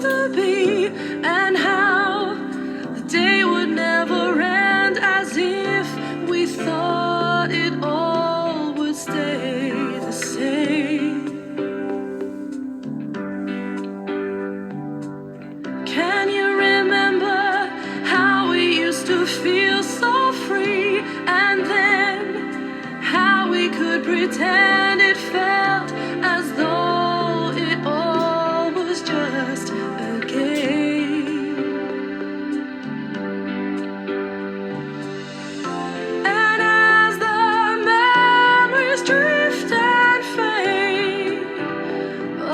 to be, and how the day would never end, as if we thought it all would stay the same. Can you remember how we used to feel so free, and then how we could pretend it felt as though it all was just a game? And as the memories drift and fade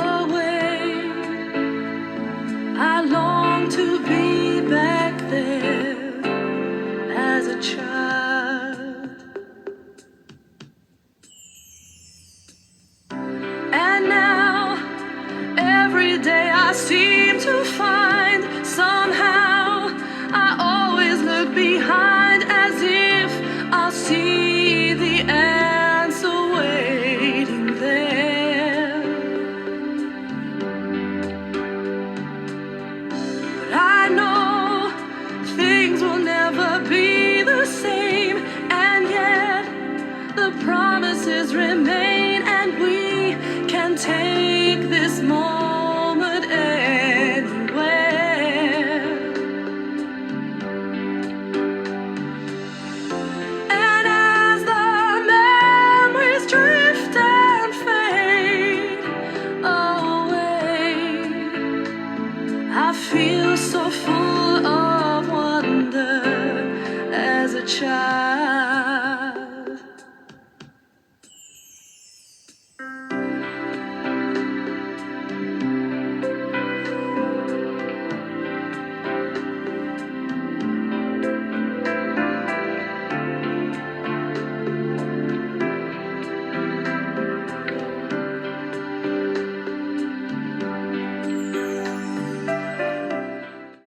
away, I long to be back there as a child. And now, every day I seem to find somehow I always look behind, as if I'll see the answer waiting there. But I know things will never be the same, and yet the promises remain, and we can take this moment anywhere. And as the memories drift and fade away, I feel so full of wonder as a child.